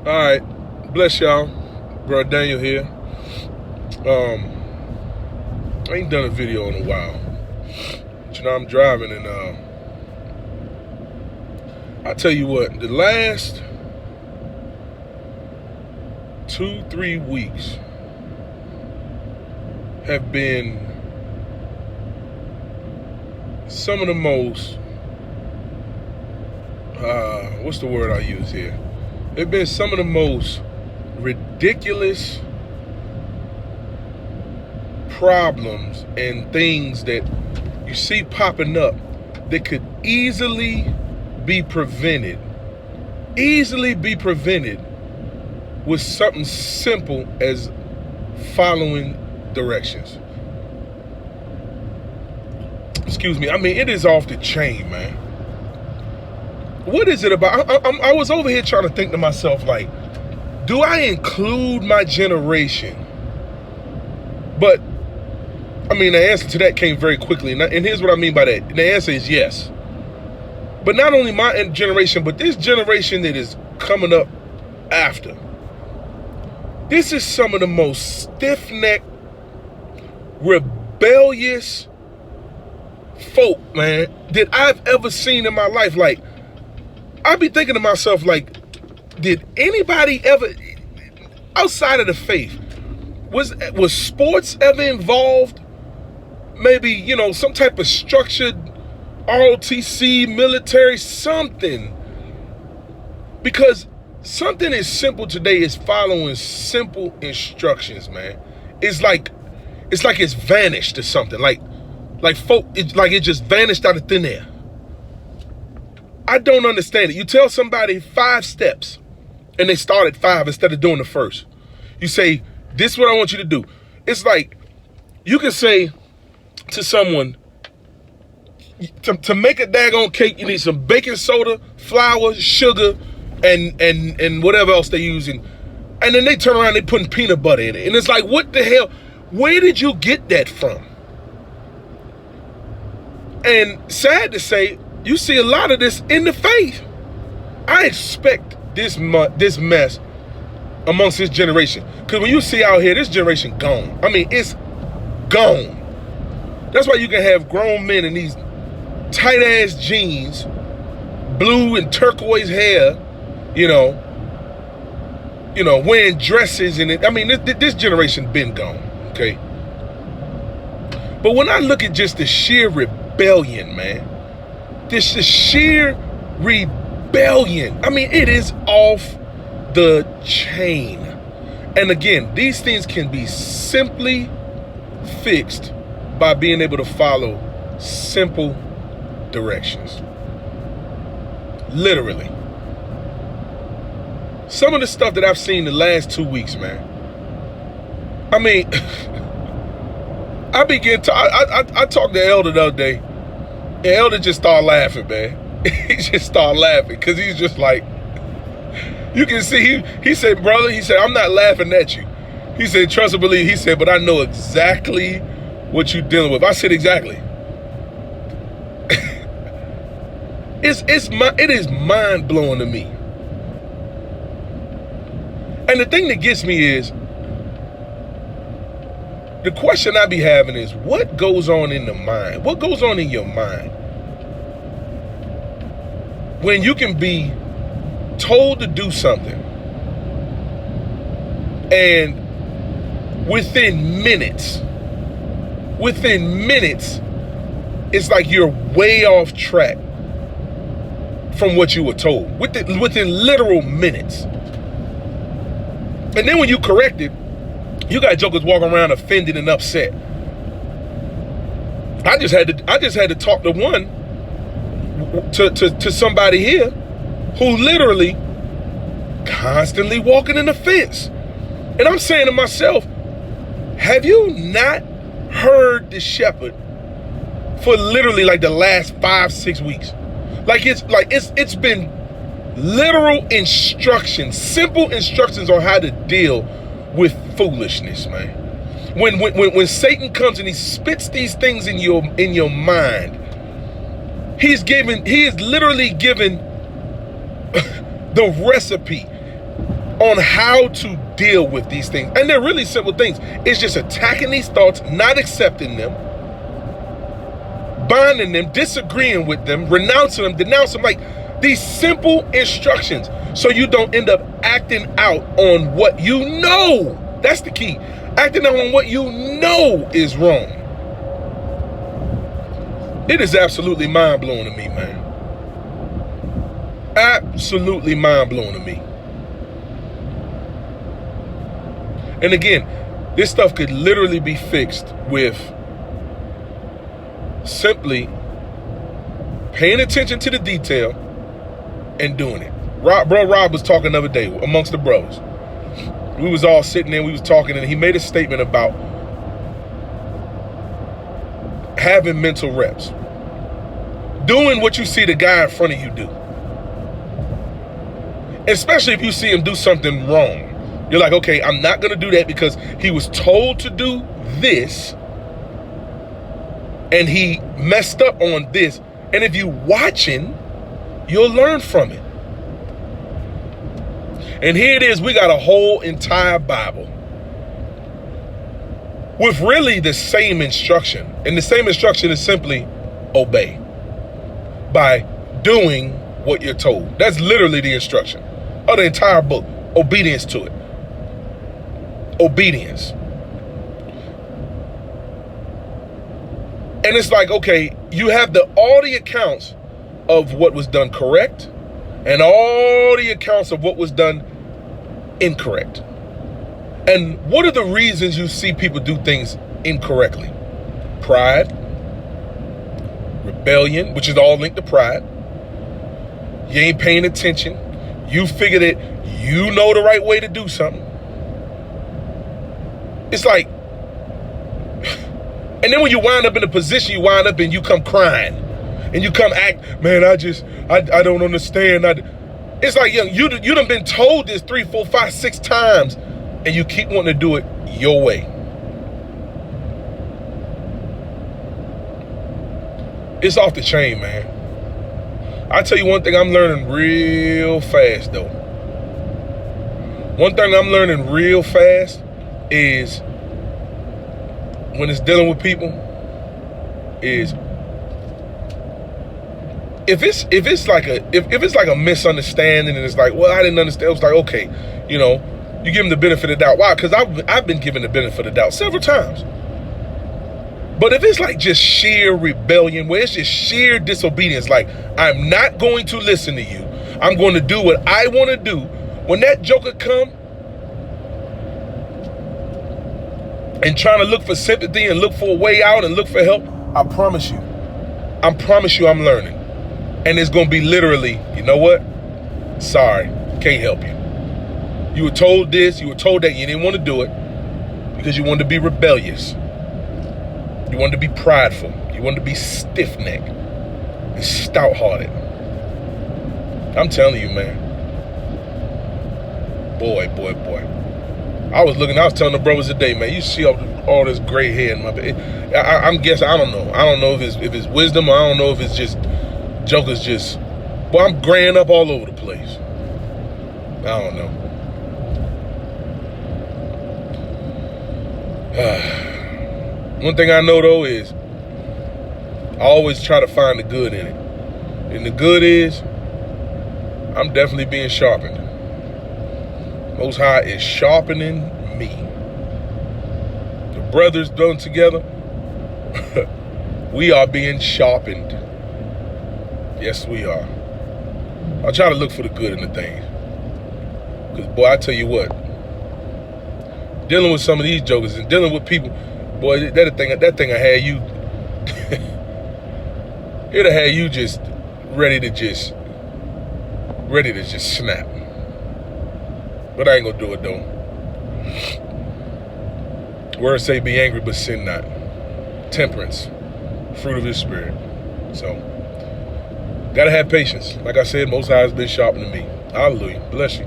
All right, bless y'all. Bro, Daniel here. I ain't done a video in a while. But, I'm driving and I tell you what, the last 2-3 weeks have been some of the most, what's the word I use here? They've been some of the most ridiculous problems and things that you see popping up that could easily be prevented with something simple as following directions. Excuse me. I mean, it is off the chain, man. What is it about? I was over here trying to think to myself, like, do I include my generation? But, I mean, the answer to that came very quickly. And here's what I mean by that. The answer is yes. But not only my generation, but this generation that is coming up after. This is some of the most stiff-necked, rebellious folk, man, that I've ever seen in my life. Like, I be thinking to myself, like, did anybody ever, outside of the faith, was sports ever involved? Maybe, some type of structured ROTC, military, something. Because something as simple today is following simple instructions, man. It's like it's vanished or something. Like folk, it just vanished out of thin air. I don't understand it. You tell somebody 5 steps and they start at 5 instead of doing the first. You say, this is what I want you to do. It's like you can say to someone, to make a daggone cake, you need some baking soda, flour, sugar, and whatever else they're using. And then they turn around, they putting peanut butter in it. And it's like, what the hell? Where did you get that from? And sad to say, you see a lot of this in the faith. I expect this mess amongst this generation. Because when you see out here, this generation gone. I mean, it's gone. That's why you can have grown men in these tight-ass jeans, blue and turquoise hair, wearing dresses and it. I mean, this generation been gone, okay? But when I look at just the sheer rebellion, man, this is sheer rebellion. I mean, it is off the chain. And again, these things can be simply fixed by being able to follow simple directions. Literally. Some of the stuff that I've seen the last 2 weeks, man. I mean, I talked to Elder the other day, and Elder just started laughing, man. He just started laughing because he's just like, you can see, he said, brother, he said, I'm not laughing at you. He said, trust and believe. He said, but I know exactly what you're dealing with. I said, exactly. It is mind blowing to me. And the thing that gets me is, the question I be having is, what goes on in the mind? What goes on in your mind when you can be told to do something and within minutes, it's like you're way off track from what you were told within literal minutes. And then when you correct it, you got jokers walking around offended and upset. I just had to talk to somebody here who literally constantly walking in the fence. And I'm saying to myself, have you not heard the shepherd for literally like the last 5-6 weeks? It's been literal instructions, simple instructions on how to deal with foolishness, man. When Satan comes and he spits these things in your mind, he is literally given the recipe on how to deal with these things. And they're really simple things. It's just attacking these thoughts, not accepting them, binding them, disagreeing with them, renouncing them, denouncing them, like these simple instructions, so you don't end up acting out on what you know. That's the key. Acting out on what you know is wrong. It is absolutely mind-blowing to me, man. Absolutely mind-blowing to me. And again, this stuff could literally be fixed with simply paying attention to the detail and doing it. Rob was talking the other day amongst the brothers. We was all sitting there, we was talking, and he made a statement about having mental reps. Doing what you see the guy in front of you do. Especially if you see him do something wrong. You're like, okay, I'm not going to do that because he was told to do this and he messed up on this. And if you watching, you'll learn from it. And here it is, we got a whole entire Bible with really the same instruction. And the same instruction is simply obey by doing what you're told. That's literally the instruction of the entire book. Obedience to it. Obedience. And it's like, okay, you have all the accounts of what was done correct and all the accounts of what was done incorrect. And what are the reasons you see people do things incorrectly? Pride, rebellion, which is all linked to pride. You ain't paying attention. You figure that you know the right way to do something. It's like, and then when you wind up in a position, you wind up and you come crying and you come act, man, I don't understand. It's like, you done been told this 3, 4, 5, 6 times and you keep wanting to do it your way. It's off the chain, man. I tell you one thing I'm learning real fast though. One thing I'm learning real fast is when it's dealing with people is if it's like a misunderstanding and it's like, well, I didn't understand. It was like, okay, you give them the benefit of the doubt. Why? Because I've been given the benefit of the doubt several times. But if it's like just sheer rebellion, where it's just sheer disobedience, like I'm not going to listen to you, I'm going to do what I want to do. When that joker come and trying to look for sympathy and look for a way out and look for help, I promise you I'm learning. And it's going to be literally, you know what? Sorry, can't help you. You were told this, you were told that, you didn't want to do it because you wanted to be rebellious. You wanted to be prideful. You wanted to be stiff-necked and stout-hearted. I'm telling you, man. Boy. I was telling the brothers today, man, you see all this gray hair in my bed. I'm guessing, I don't know. I don't know if it's wisdom, or I don't know if it's just jokers just, well, I'm graying up all over the place. I don't know. One thing I know though is I always try to find the good in it. And the good is I'm definitely being sharpened. Most High is sharpening me. The brothers done together, we are being sharpened. Yes, we are. I try to look for the good in the things. Because, boy, I tell you what, dealing with some of these jokers and dealing with people, boy, that thing I had you, it'll have you just ready to just snap. But I ain't gonna do it though. Words say be angry but sin not. Temperance, fruit of his spirit. So, gotta have patience. Like I said, Most High has been sharpening me. Hallelujah. Bless you.